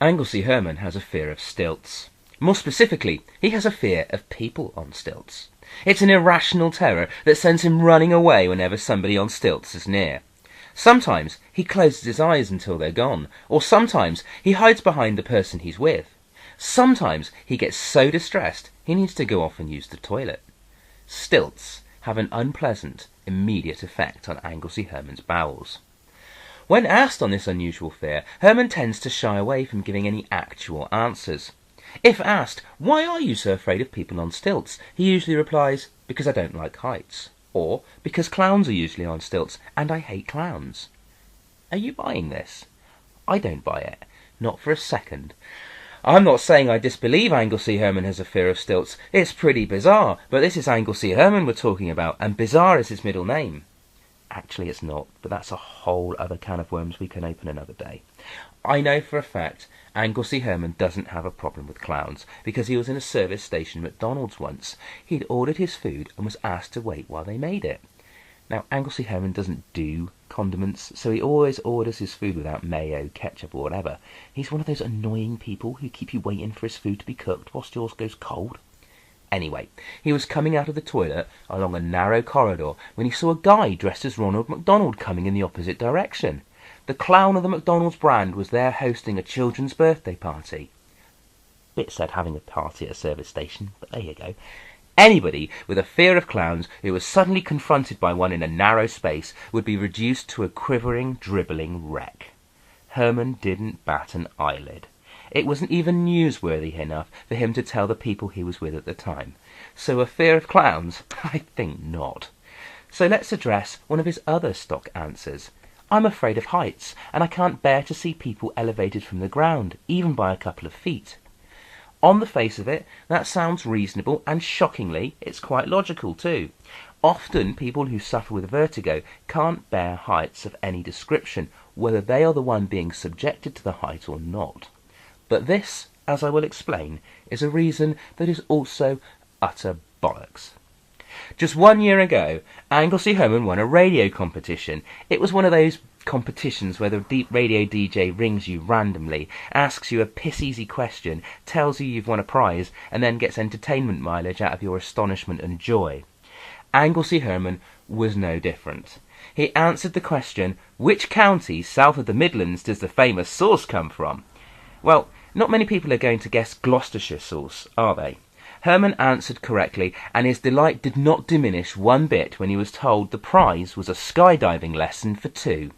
Anglesey Herman has a fear of stilts. More specifically, he has a fear of people on stilts. It's an irrational terror that sends him running away whenever somebody on stilts is near. Sometimes he closes his eyes until they're gone, or sometimes he hides behind the person he's with. Sometimes he gets so distressed he needs to go off and use the toilet. Stilts have an unpleasant, immediate effect on Anglesey Herman's bowels. When asked on this unusual fear, Herman tends to shy away from giving any actual answers. If asked, "Why are you so afraid of people on stilts?" he usually replies, "Because I don't like heights," or "Because clowns are usually on stilts, and I hate clowns." Are you buying this? I don't buy it. Not for a second. I'm not saying I disbelieve Anglesey Herman has a fear of stilts. It's pretty bizarre, but this is Anglesey Herman we're talking about, and bizarre is his middle name. Actually, it's not, but that's a whole other can of worms we can open another day. I know for a fact Anglesey Herman doesn't have a problem with clowns, because he was in a service station McDonald's once. He'd ordered his food and was asked to wait while they made it. Now, Anglesey Herman doesn't do condiments, so he always orders his food without mayo, ketchup, or whatever. He's one of those annoying people who keep you waiting for his food to be cooked whilst yours goes cold. Anyway, he was coming out of the toilet along a narrow corridor when he saw a guy dressed as Ronald McDonald coming in the opposite direction. The clown of the McDonald's brand was there hosting a children's birthday party. Bit said having a party at a service station, but there you go. Anybody with a fear of clowns who was suddenly confronted by one in a narrow space would be reduced to a quivering, dribbling wreck. Herman didn't bat an eyelid. It wasn't even newsworthy enough for him to tell the people he was with at the time. So a fear of clowns? I think not. So let's address one of his other stock answers. I'm afraid of heights, and I can't bear to see people elevated from the ground, even by a couple of feet. On the face of it, that sounds reasonable, and shockingly, it's quite logical too. Often people who suffer with vertigo can't bear heights of any description, whether they are the one being subjected to the height or not. But this, as I will explain, is a reason that is also utter bollocks. Just 1 year ago, Anglesey Herman won a radio competition. It was one of those competitions where the deep radio DJ rings you randomly, asks you a piss-easy question, tells you you've won a prize, and then gets entertainment mileage out of your astonishment and joy. Anglesey Herman was no different. He answered the question, "Which county south of the Midlands does the famous sauce come from?" Well, not many people are going to guess Gloucestershire sauce, are they? Herman answered correctly, and his delight did not diminish one bit when he was told the prize was a skydiving lesson for 2.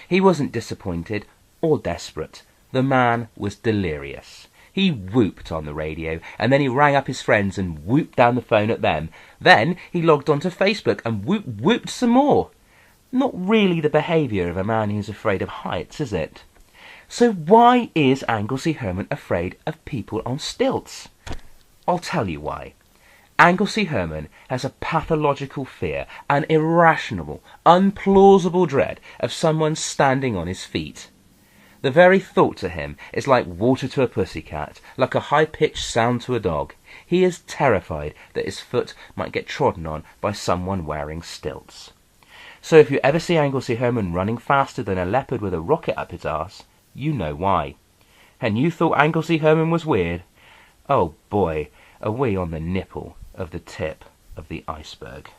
He wasn't disappointed or desperate. The man was delirious. He whooped on the radio, and then he rang up his friends and whooped down the phone at them. Then he logged onto Facebook and whooped some more. Not really the behaviour of a man who's afraid of heights, is it? So why is Anglesey Herman afraid of people on stilts? I'll tell you why. Anglesey Herman has a pathological fear, an irrational, unplausible dread of someone standing on his feet. The very thought to him is like water to a pussycat, like a high-pitched sound to a dog. He is terrified that his foot might get trodden on by someone wearing stilts. So if you ever see Anglesey Herman running faster than a leopard with a rocket up his arse, you know why. And you thought Anglesey Herman was weird? Oh boy, are we on the nipple of the tip of the iceberg.